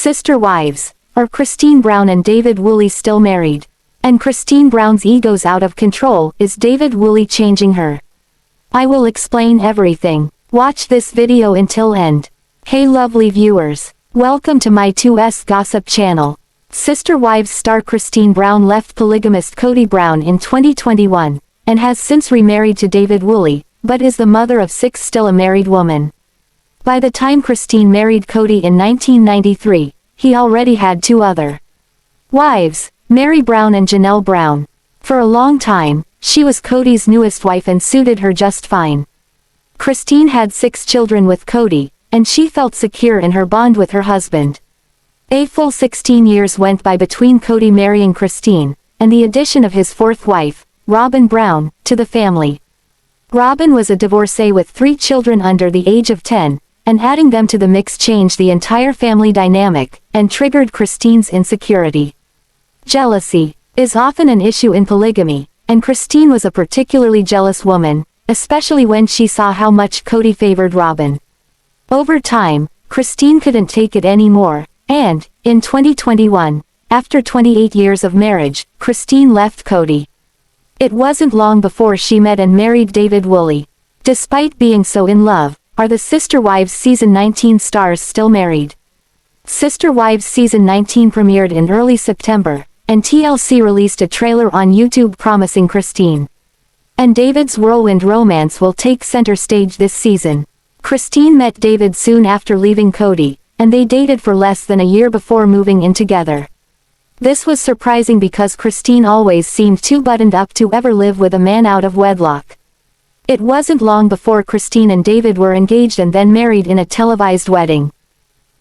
Sister wives. Are Christine Brown and Devid Woolley still married? And Christine Brown's ego's out of control. Is Devid Woolley changing her? I will explain everything. Watch this video until end. Hey lovely viewers. Welcome to my 2S Gossip channel. Sister Wives star Christine Brown left polygamist Kody Brown in 2021, and has since remarried to Devid Woolley, but is the mother of 6 still a married woman. By the time Christine married Kody in 1993, he already had 2 other wives, Meri Brown and Janelle Brown. For a long time, she was Kody's newest wife and suited her just fine. Christine had 6 children with Kody, and she felt secure in her bond with her husband. A full 16 years went by between Kody marrying Christine, and the addition of his 4th wife, Robyn Brown, to the family. Robyn was a divorcee with 3 children under the age of 10, and adding them to the mix changed the entire family dynamic, and triggered Christine's insecurity. Jealousy is often an issue in polygamy, and Christine was a particularly jealous woman, especially when she saw how much Kody favored Robyn. Over time, Christine couldn't take it anymore, and, in 2021, after 28 years of marriage, Christine left Kody. It wasn't long before she met and married Devid Woolley. Despite being so in love, are the Sister Wives Season 19 stars still married? Sister Wives Season 19 premiered in early September, and TLC released a trailer on YouTube promising Christine and Devid's whirlwind romance will take center stage this season. Christine met Devid soon after leaving Kody, and they dated for less than a year before moving in together. This was surprising because Christine always seemed too buttoned up to ever live with a man out of wedlock. It wasn't long before Christine and Devid were engaged and then married in a televised wedding.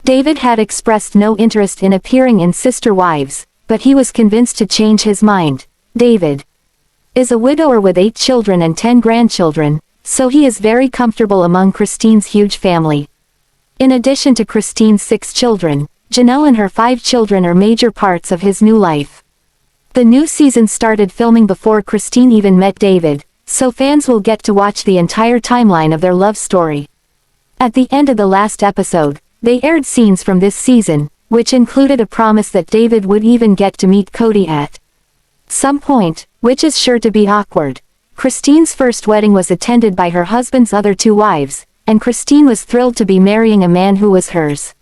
Devid had expressed no interest in appearing in Sister Wives, but he was convinced to change his mind. Devid is a widower with 8 children and 10 grandchildren, so he is very comfortable among Christine's huge family. In addition to Christine's 6 children, Janelle and her 5 children are major parts of his new life. The new season started filming before Christine even met Devid, so fans will get to watch the entire timeline of their love story. At the end of the last episode, they aired scenes from this season, which included a promise that Devid would even get to meet Kody at some point, which is sure to be awkward. Christine's first wedding was attended by her husband's other 2 wives, and Christine was thrilled to be marrying a man who was hers.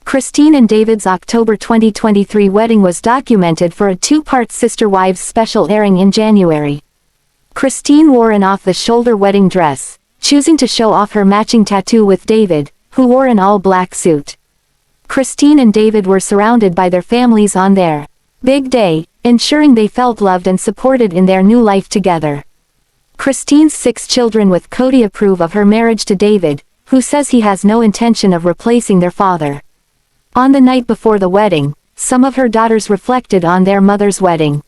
Christine and Devid's October 2023 wedding was documented for a 2-part Sister Wives special airing in January. Christine wore an off-the-shoulder wedding dress, choosing to show off her matching tattoo with Devid, who wore an all-black suit. Christine and Devid were surrounded by their families on their big day, ensuring they felt loved and supported in their new life together. Christine's 6 children with Kody approve of her marriage to Devid, who says he has no intention of replacing their father. On the night before the wedding, some of her daughters reflected on their mother's wedding.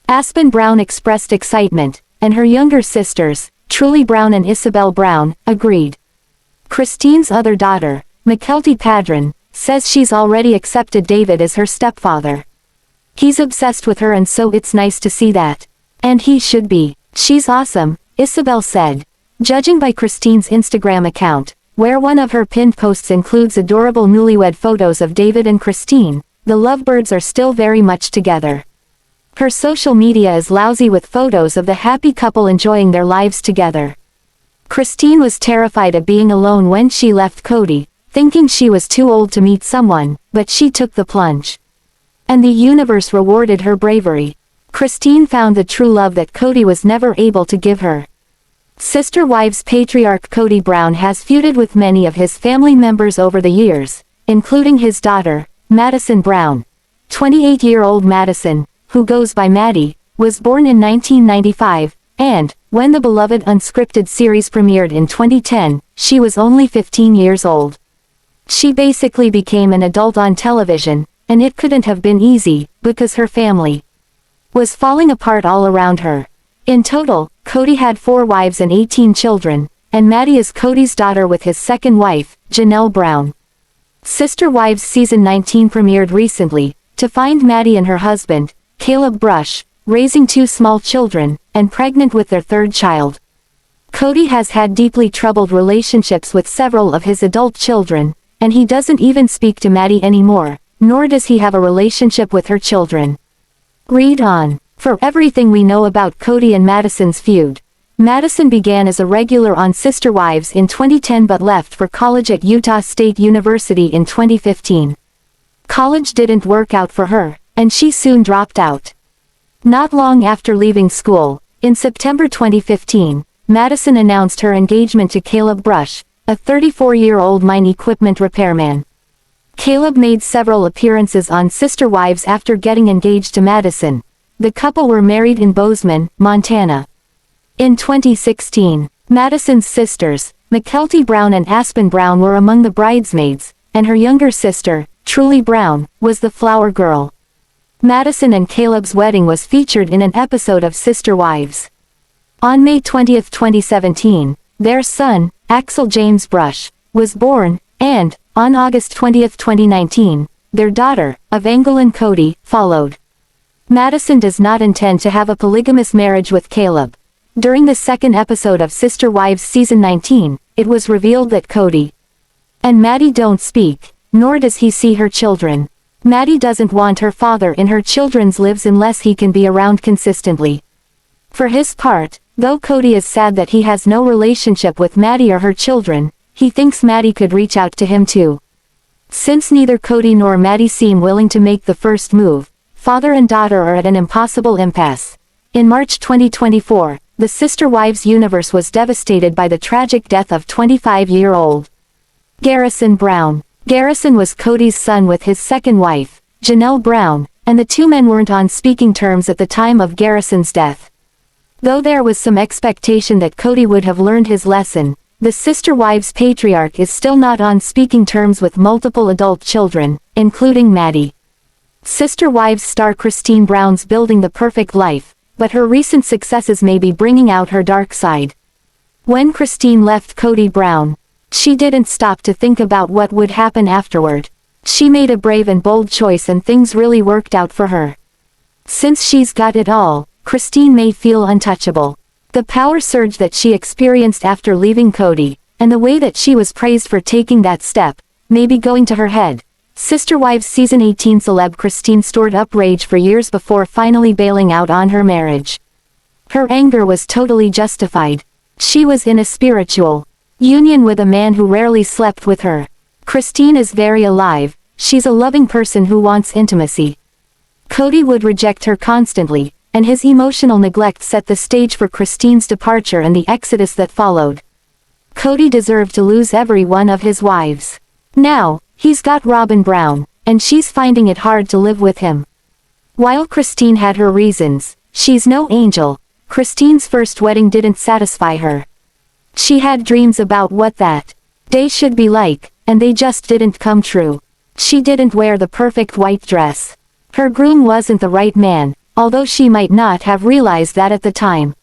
Aspyn Brown expressed excitement, and her younger sisters, Truely Brown and Ysabel Brown, agreed. Christine's other daughter, Mykelti Paedon, says she's already accepted Devid as her stepfather. He's obsessed with her and so it's nice to see that. And he should be. She's awesome, Ysabel said. Judging by Christine's Instagram account, where one of her pinned posts includes adorable newlywed photos of Devid and Christine, the lovebirds are still very much together. Her social media is lousy with photos of the happy couple enjoying their lives together. Christine was terrified of being alone when she left Kody, thinking she was too old to meet someone, but she took the plunge. And the universe rewarded her bravery. Christine found the true love that Kody was never able to give her. Sister Wives patriarch Kody Brown has feuded with many of his family members over the years, including his daughter, Madison Brown. 28-year-old Madison, who goes by Maddie, was born in 1995, and, when the beloved unscripted series premiered in 2010, she was only 15 years old. She basically became an adult on television, and it couldn't have been easy, because her family was falling apart all around her. In total, Kody had 4 wives and 18 children, and Maddie is Kody's daughter with his second wife, Janelle Brown. Sister Wives Season 19 premiered recently, to find Maddie and her husband, Caleb Brush, raising 2 small children, and pregnant with their 3rd child. Kody has had deeply troubled relationships with several of his adult children, and he doesn't even speak to Maddie anymore, nor does he have a relationship with her children. Read on. For everything we know about Kody and Madison's feud. Madison began as a regular on Sister Wives in 2010 but left for college at Utah State University in 2015. College didn't work out for her, and she soon dropped out. Not long after leaving school, in September 2015, Madison announced her engagement to Caleb Brush, a 34-year-old mine equipment repairman. Caleb made several appearances on Sister Wives after getting engaged to Madison. The couple were married in Bozeman, Montana. In 2016, Madison's sisters, Mykelti Brown and Aspyn Brown were among the bridesmaids, and her younger sister, Truely Brown, was the flower girl. Madison and Caleb's wedding was featured in an episode of Sister Wives. On May 20, 2017, their son, Axel James Brush, was born, and, on August 20, 2019, their daughter, Evangeline Cody, followed. Madison does not intend to have a polygamous marriage with Caleb. During the second episode of Sister Wives Season 19, it was revealed that Kody and Maddie don't speak, nor does he see her children. Maddie doesn't want her father in her children's lives unless he can be around consistently. For his part, though Kody is sad that he has no relationship with Maddie or her children, he thinks Maddie could reach out to him too. Since neither Kody nor Maddie seem willing to make the first move, father and daughter are at an impossible impasse. In March 2024, the Sister Wives universe was devastated by the tragic death of 25-year-old Garrison Brown. Garrison was Kody's son with his second wife, Janelle Brown, and the two men weren't on speaking terms at the time of Garrison's death. Though there was some expectation that Kody would have learned his lesson, the Sister Wives patriarch is still not on speaking terms with multiple adult children, including Maddie. Sister Wives star Christine Brown's building the perfect life, but her recent successes may be bringing out her dark side. When Christine left Kody Brown, she didn't stop to think about what would happen afterward. She made a brave and bold choice and things really worked out for her. Since she's got it all, Christine may feel untouchable. The power surge that she experienced after leaving Kody, and the way that she was praised for taking that step, may be going to her head. Sister Wives Season 18 celeb Christine stored up rage for years before finally bailing out on her marriage. Her anger was totally justified. She was in a spiritual union with a man who rarely slept with her. Christine is very alive, she's a loving person who wants intimacy. Kody would reject her constantly, and his emotional neglect set the stage for Christine's departure and the exodus that followed. Kody deserved to lose every one of his wives. Now, he's got Robyn Brown, and she's finding it hard to live with him. While Christine had her reasons, she's no angel. Christine's first wedding didn't satisfy her. She had dreams about what that day should be like, and they just didn't come true. She didn't wear the perfect white dress. Her groom wasn't the right man, although she might not have realized that at the time.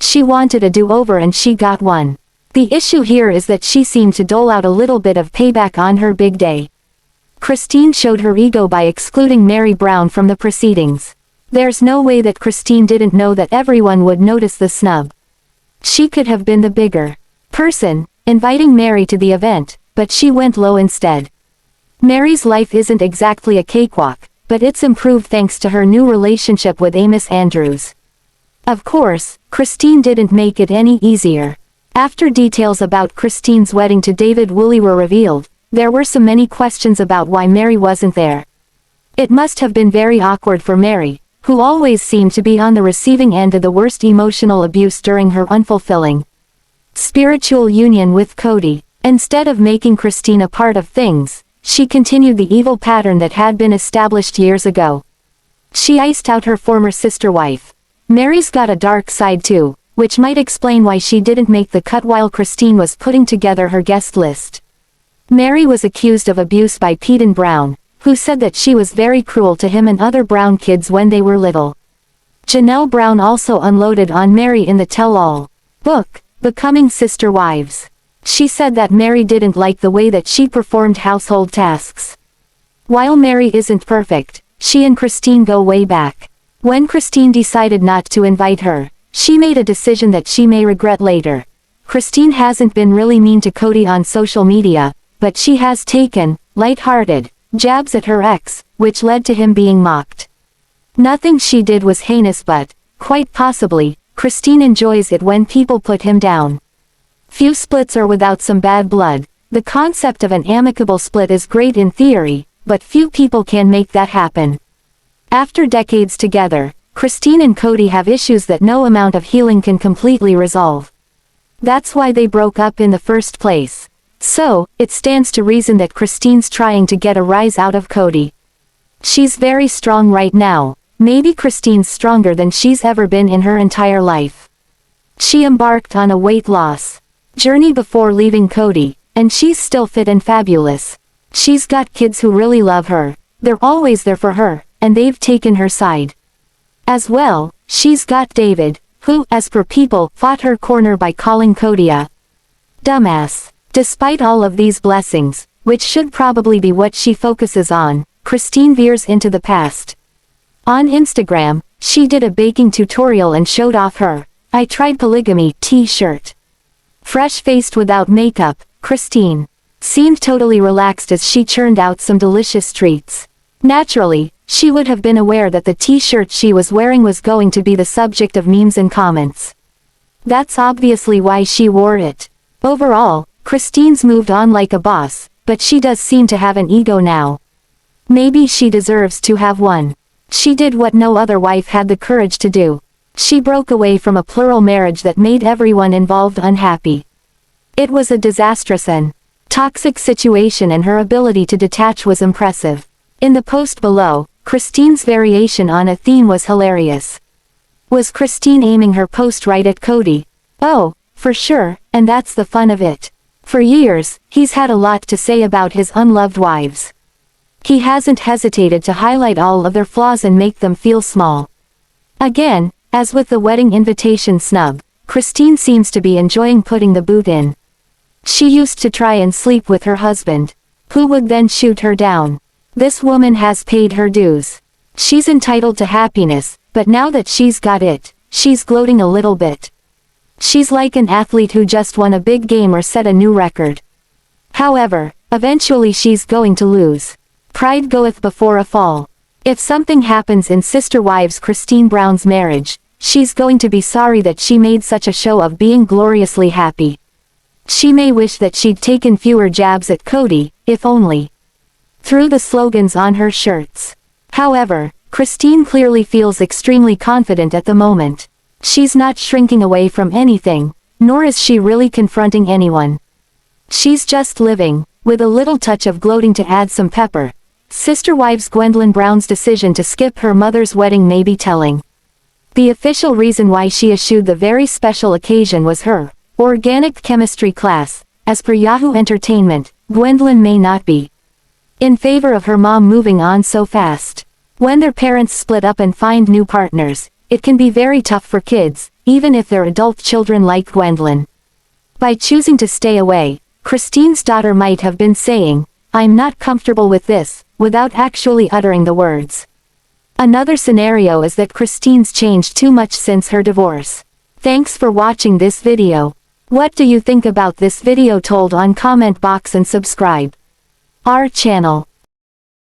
She wanted a do-over and she got one. The issue here is that she seemed to dole out a little bit of payback on her big day. Christine showed her ego by excluding Meri Brown from the proceedings. There's no way that Christine didn't know that everyone would notice the snub. She could have been the bigger person, inviting Meri to the event, but she went low instead. Meri's life isn't exactly a cakewalk, but it's improved thanks to her new relationship with Amos Andrews. Of course, Christine didn't make it any easier. After details about Christine's wedding to Devid were revealed, there were so many questions about why Meri wasn't there. It must have been very awkward for Meri, who always seemed to be on the receiving end of the worst emotional abuse during her unfulfilling spiritual union with Kody. Instead of making Christine a part of things, she continued the evil pattern that had been established years ago. She iced out her former sister wife. Meri's got a dark side too, which might explain why she didn't make the cut while Christine was putting together her guest list. Meri was accused of abuse by Paedon Brown, who said that she was very cruel to him and other Brown kids when they were little. Janelle Brown also unloaded on Meri in the tell-all book, Becoming Sister Wives. She said that Meri didn't like the way that she performed household tasks. While Meri isn't perfect, she and Christine go way back. When Christine decided not to invite her, she made a decision that she may regret later. Christine hasn't been really mean to Kody on social media, but she has taken light-hearted jabs at her ex, which led to him being mocked. Nothing she did was heinous, but, quite possibly, Christine enjoys it when people put him down. Few splits are without some bad blood. The concept of an amicable split is great in theory, but few people can make that happen. After decades together, Christine and Kody have issues that no amount of healing can completely resolve. That's why they broke up in the first place. So, it stands to reason that Christine's trying to get a rise out of Kody. She's very strong right now. Maybe Christine's stronger than she's ever been in her entire life. She embarked on a weight loss journey before leaving Kody, and she's still fit and fabulous. She's got kids who really love her. They're always there for her, and they've taken her side. As well, she's got Devid, who, as per people, fought her corner by calling Kody a dumbass. Despite all of these blessings, which should probably be what she focuses on, Christine veers into the past. On Instagram, she did a baking tutorial and showed off her "I tried polygamy" t-shirt. Fresh-faced without makeup, Christine seemed totally relaxed as she churned out some delicious treats. Naturally, she would have been aware that the t-shirt she was wearing was going to be the subject of memes and comments. That's obviously why she wore it. Overall, Christine's moved on like a boss, but she does seem to have an ego now. Maybe she deserves to have one. She did what no other wife had the courage to do. She broke away from a plural marriage that made everyone involved unhappy. It was a disastrous and toxic situation, and her ability to detach was impressive. In the post below, Christine's variation on a theme was hilarious. Was Christine aiming her post right at Kody? Oh, for sure, and that's the fun of it. For years, he's had a lot to say about his unloved wives. He hasn't hesitated to highlight all of their flaws and make them feel small. Again, as with the wedding invitation snub, Christine seems to be enjoying putting the boot in. She used to try and sleep with her husband, who would then shoot her down. This woman has paid her dues. She's entitled to happiness, but now that she's got it, she's gloating a little bit. She's like an athlete who just won a big game or set a new record. However, eventually she's going to lose. Pride goeth before a fall. If something happens in Sister Wives Christine Brown's marriage, she's going to be sorry that she made such a show of being gloriously happy. She may wish that she'd taken fewer jabs at Kody, if only through the slogans on her shirts. However, Christine clearly feels extremely confident at the moment. She's not shrinking away from anything, nor is she really confronting anyone. She's just living, with a little touch of gloating to add some pepper. Sister Wives Gwendlyn Brown's decision to skip her mother's wedding may be telling. The official reason why she eschewed the very special occasion was her organic chemistry class. As per Yahoo Entertainment, Gwendlyn may not be in favor of her mom moving on so fast. When their parents split up and find new partners, it can be very tough for kids, even if they're adult children like Gwendlyn. By choosing to stay away, Christine's daughter might have been saying, "I'm not comfortable with this," without actually uttering the words. Another scenario is that Christine's changed too much since her divorce. Thanks for watching this video. What do you think about this video? Told on comment box and subscribe our channel.